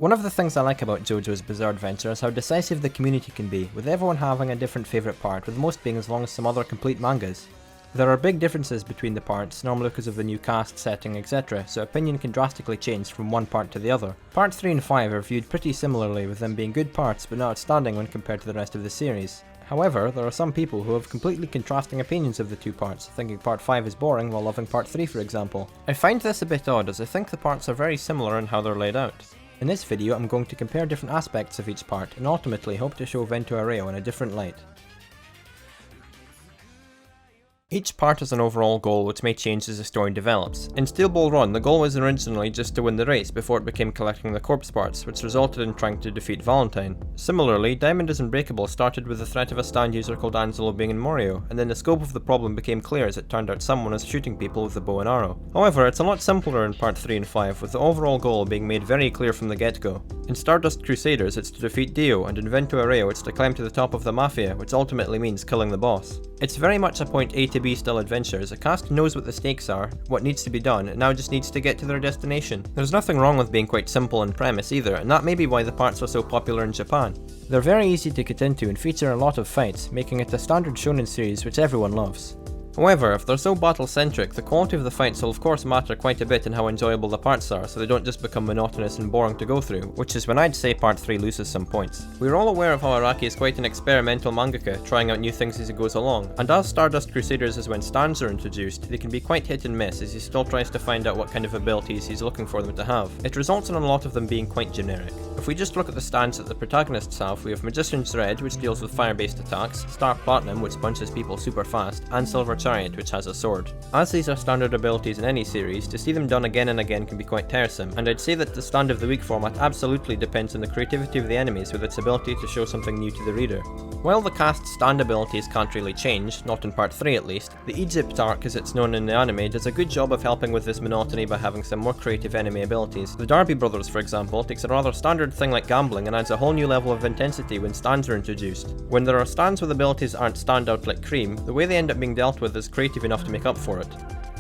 One of the things I like about JoJo's Bizarre Adventure is how decisive the community can be, with everyone having a different favourite part, with most being as long as some other complete mangas. There are big differences between the parts, normally because of the new cast, setting, etc, so opinion can drastically change from one part to the other. Parts 3 and 5 are viewed pretty similarly, with them being good parts but not outstanding when compared to the rest of the series. However, there are some people who have completely contrasting opinions of the two parts, thinking part 5 is boring while loving part 3 for example. I find this a bit odd as I think the parts are very similar in how they're laid out. In this video I'm going to compare different aspects of each part and ultimately hope to show Vento Aureo in a different light. Each part has an overall goal which may change as the story develops. In Steel Ball Run, the goal was originally just to win the race before it became collecting the corpse parts, which resulted in trying to defeat Valentine. Similarly, Diamond is Unbreakable started with the threat of a stand user called Angelo being in Morio, and then the scope of the problem became clear as it turned out someone was shooting people with a bow and arrow. However, it's a lot simpler in part 3 and 5, with the overall goal being made very clear from the get-go. In Stardust Crusaders it's to defeat Dio, and in Vento Aureo it's to climb to the top of the mafia, which ultimately means killing the boss. It's very much a point A to B style adventure, as the cast knows what the stakes are, what needs to be done, and now just needs to get to their destination. There's nothing wrong with being quite simple in premise either, and that may be why the parts are so popular in Japan. They're very easy to get into and feature a lot of fights, making it a standard shonen series which everyone loves. However, if they're so battle-centric, the quality of the fights will of course matter quite a bit in how enjoyable the parts are, so they don't just become monotonous and boring to go through, which is when I'd say part 3 loses some points. We're all aware of how Araki is quite an experimental mangaka, trying out new things as he goes along, and as Stardust Crusaders is when stands are introduced, they can be quite hit and miss as he still tries to find out what kind of abilities he's looking for them to have. It results in a lot of them being quite generic. If we just look at the stands that the protagonists have, we have Magician's Red, which deals with fire-based attacks, Star Platinum, which punches people super fast, and Silver Chariot, which has a sword. As these are standard abilities in any series, to see them done again and again can be quite tiresome, and I'd say that the Stand of the Week format absolutely depends on the creativity of the enemies with its ability to show something new to the reader. While the cast's stand abilities can't really change, not in part 3 at least, the Egypt arc as it's known in the anime does a good job of helping with this monotony by having some more creative enemy abilities. The Darby brothers, for example, takes a rather standard thing like gambling and adds a whole new level of intensity when stands are introduced. When there are stands with abilities that aren't stand out like cream, the way they end up being dealt with is creative enough to make up for it.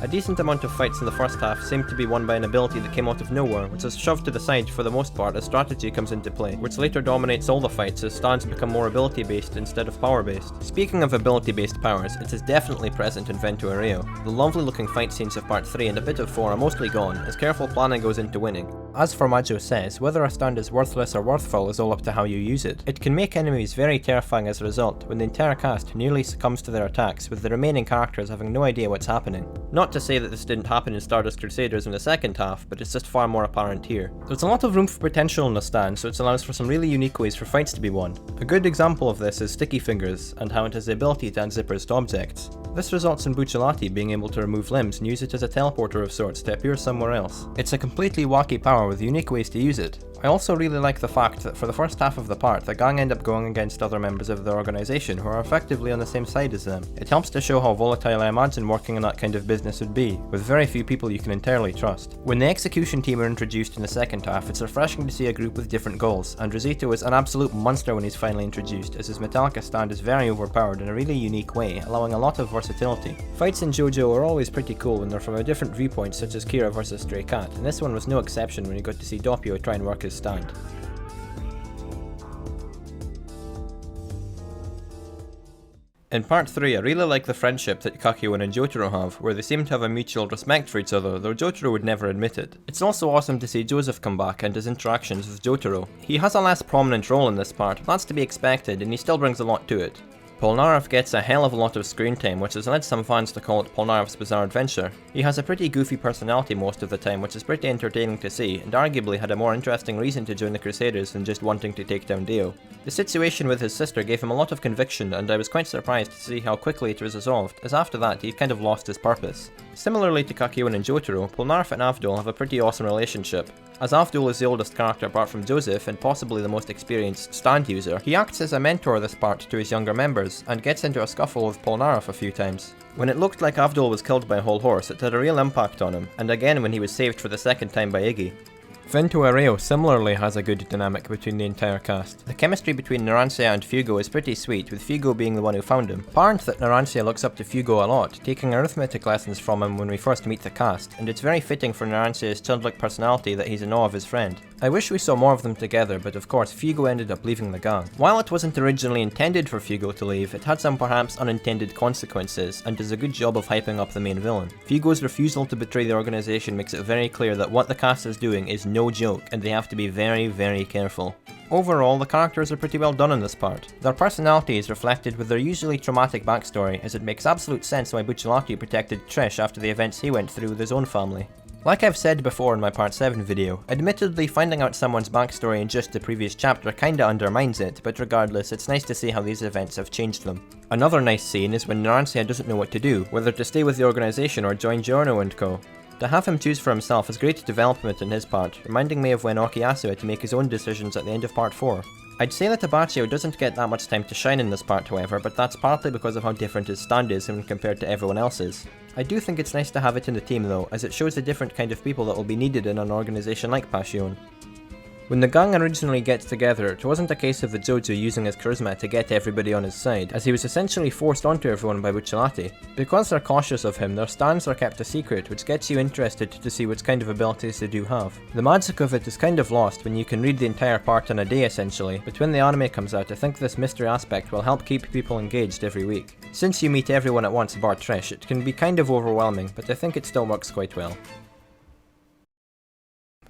A decent amount of fights in the first half seemed to be won by an ability that came out of nowhere, which is shoved to the side for the most part as strategy comes into play, which later dominates all the fights as stands become more ability based instead of power based. Speaking of ability based powers, it is definitely present in Vento Aureo. The lovely looking fight scenes of part 3 and a bit of 4 are mostly gone, as careful planning goes into winning. As Formaggio says, whether a stand is worthless or worthful is all up to how you use it. It can make enemies very terrifying as a result, when the entire cast nearly succumbs to their attacks, with the remaining characters having no idea what's happening. Not to say that this didn't happen in Stardust Crusaders in the second half, but it's just far more apparent here. There's a lot of room for potential in the stand, so it allows for some really unique ways for fights to be won. A good example of this is Sticky Fingers, and how it has the ability to add zippers to objects. This results in Bucciolati being able to remove limbs and use it as a teleporter of sorts to appear somewhere else. It's a completely wacky power with unique ways to use it. I also really like the fact that for the first half of the part, the gang end up going against other members of their organisation who are effectively on the same side as them. It helps to show how volatile I imagine working in that kind of business would be, with very few people you can entirely trust. When the execution team are introduced in the second half, it's refreshing to see a group with different goals, and Rosito is an absolute monster when he's finally introduced, as his Metallica stand is very overpowered in a really unique way, allowing a lot of versatility. Fights in JoJo are always pretty cool when they're from a different viewpoint, such as Kira vs Stray Cat, and this one was no exception when you got to see Doppio try and work his stand. In part 3, I really like the friendship that Kakyoin and Jotaro have, where they seem to have a mutual respect for each other, though Jotaro would never admit it. It's also awesome to see Joseph come back and his interactions with Jotaro. He has a less prominent role in this part, but that's to be expected, and he still brings a lot to it. Polnareff gets a hell of a lot of screen time, which has led some fans to call it Polnareff's Bizarre Adventure. He has a pretty goofy personality most of the time, which is pretty entertaining to see, and arguably had a more interesting reason to join the Crusaders than just wanting to take down Dio. The situation with his sister gave him a lot of conviction, and I was quite surprised to see how quickly it was resolved, as after that he kind of lost his purpose. Similarly to Kakyoin and Jotaro, Polnareff and Avdol have a pretty awesome relationship. As Avdol is the oldest character apart from Joseph and possibly the most experienced stand user, he acts as a mentor this part to his younger members, and gets into a scuffle with Polnareff a few times. When it looked like Avdol was killed by a whole horse, it had a real impact on him, and again when he was saved for the second time by Iggy. Vento Aureo similarly has a good dynamic between the entire cast. The chemistry between Narancia and Fugo is pretty sweet, with Fugo being the one who found him. Apparent that Narancia looks up to Fugo a lot, taking arithmetic lessons from him when we first meet the cast, and it's very fitting for Narancia's childlike personality that he's in awe of his friend. I wish we saw more of them together, but of course Fugo ended up leaving the gang. While it wasn't originally intended for Fugo to leave, it had some perhaps unintended consequences, and does a good job of hyping up the main villain. Fugo's refusal to betray the organization makes it very clear that what the cast is doing is no joke, and they have to be very, very careful. Overall, the characters are pretty well done in this part. Their personality is reflected with their usually traumatic backstory, as it makes absolute sense why Bucciolati protected Trish after the events he went through with his own family. Like I've said before in my part 7 video, admittedly finding out someone's backstory in just the previous chapter kinda undermines it, but regardless, it's nice to see how these events have changed them. Another nice scene is when Narancia doesn't know what to do, whether to stay with the organisation or join Giorno and co. To have him choose for himself is great development in his part, reminding me of when Okiyasu had to make his own decisions at the end of part 4. I'd say that Abachio doesn't get that much time to shine in this part however, but that's partly because of how different his stand is when compared to everyone else's. I do think it's nice to have it in the team though, as it shows the different kind of people that will be needed in an organisation like Passione. When the gang originally gets together, it wasn't a case of the JoJo using his charisma to get everybody on his side, as he was essentially forced onto everyone by Bucciolati. Because they're cautious of him, their stands are kept a secret, which gets you interested to see what kind of abilities they do have. The magic of it is kind of lost when you can read the entire part in a day essentially, but when the anime comes out I think this mystery aspect will help keep people engaged every week. Since you meet everyone at once bar Trish, it can be kind of overwhelming, but I think it still works quite well.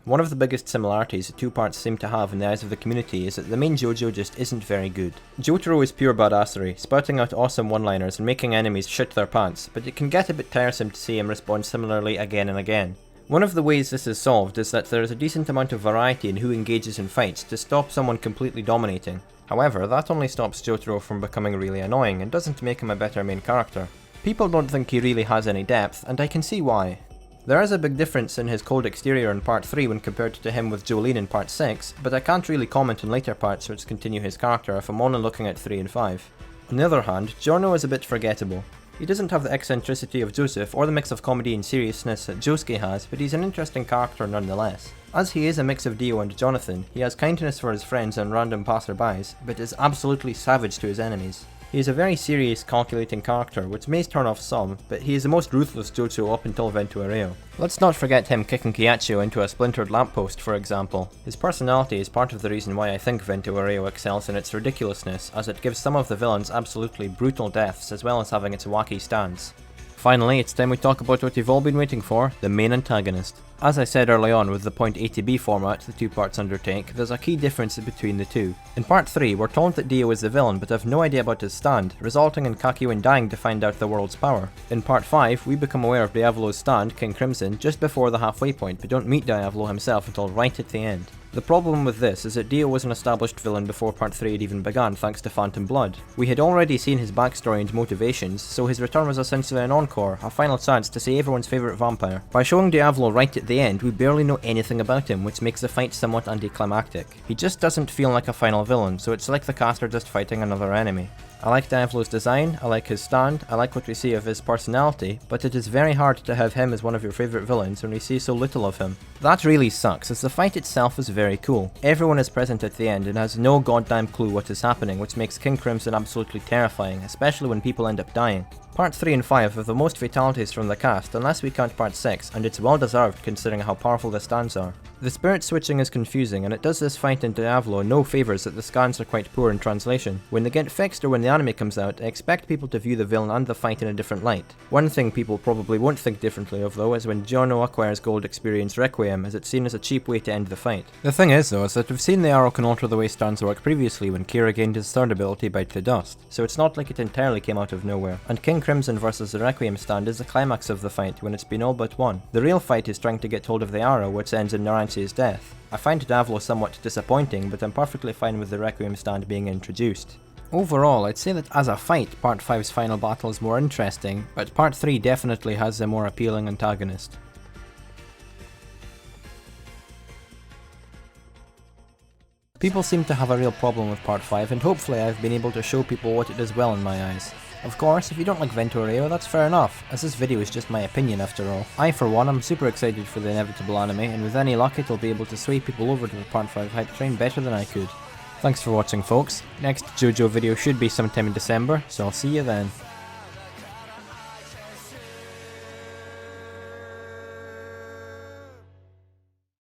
One of the biggest similarities the two parts seem to have in the eyes of the community is that the main JoJo just isn't very good. Jotaro is pure badassery, spouting out awesome one-liners and making enemies shit their pants, but it can get a bit tiresome to see him respond similarly again and again. One of the ways this is solved is that there is a decent amount of variety in who engages in fights to stop someone completely dominating. However, that only stops Jotaro from becoming really annoying and doesn't make him a better main character. People don't think he really has any depth, and I can see why. There is a big difference in his cold exterior in part 3 when compared to him with Jolene in part 6, but I can't really comment on later parts which continue his character if I'm only looking at 3 and 5. On the other hand, Giorno is a bit forgettable. He doesn't have the eccentricity of Joseph or the mix of comedy and seriousness that Josuke has, but he's an interesting character nonetheless. As he is a mix of Dio and Jonathan, he has kindness for his friends and random passerbys, but is absolutely savage to his enemies. He is a very serious, calculating character, which may turn off some, but he is the most ruthless JoJo up until Vento Aureo. Let's not forget him kicking Keiichiro into a splintered lamppost, for example. His personality is part of the reason why I think Vento Aureo excels in its ridiculousness, as it gives some of the villains absolutely brutal deaths, as well as having its wacky stance. Finally, it's time we talk about what you've all been waiting for, the main antagonist. As I said early on with the point A to B format the two parts undertake, there's a key difference between the two. In part 3, we're told that Dio is the villain but have no idea about his stand, resulting in Kakyoin dying to find out the world's power. In part 5, we become aware of Diavolo's stand, King Crimson, just before the halfway point, but don't meet Diavolo himself until right at the end. The problem with this is that Dio was an established villain before part 3 had even begun thanks to Phantom Blood. We had already seen his backstory and motivations, so his return was essentially an encore, a final chance to see everyone's favourite vampire. By showing Diavolo right at the end, we barely know anything about him, which makes the fight somewhat anticlimactic. He just doesn't feel like a final villain, so it's like the cast are just fighting another enemy. I like Diavolo's design, I like his stand, I like what we see of his personality, but it is very hard to have him as one of your favourite villains when we see so little of him. That really sucks, as the fight itself is very cool. Everyone is present at the end and has no goddamn clue what is happening, which makes King Crimson absolutely terrifying, especially when people end up dying. Part 3 and 5 have the most fatalities from the cast, unless we count part 6, and it's well deserved considering how powerful the stands are. The spirit switching is confusing, and it does this fight in Diavolo no favours that the scans are quite poor in translation. When they get fixed or when the anime comes out, I expect people to view the villain and the fight in a different light. One thing people probably won't think differently of though is when Giorno acquires Gold Experience Requiem, as it's seen as a cheap way to end the fight. The thing is though, is that we've seen the arrow can alter the way stands work previously when Kira gained his third ability Bite the Dust, so it's not like it entirely came out of nowhere. And King Crimson versus the Requiem stand is the climax of the fight when it's been all but won. The real fight is trying to get hold of the arrow, which ends in Narancia's death. I find Diavolo somewhat disappointing, but I'm perfectly fine with the Requiem stand being introduced. Overall, I'd say that as a fight, Part 5's final battle is more interesting, but Part 3 definitely has a more appealing antagonist. People seem to have a real problem with Part 5, and hopefully I've been able to show people what it does well in my eyes. Of course, if you don't like Vento Aureo, that's fair enough, as this video is just my opinion after all. I for one am super excited for the inevitable anime, and with any luck it'll be able to sway people over to the Part 5 hype train better than I could. Thanks for watching folks. Next JoJo video should be sometime in December, so I'll see you then.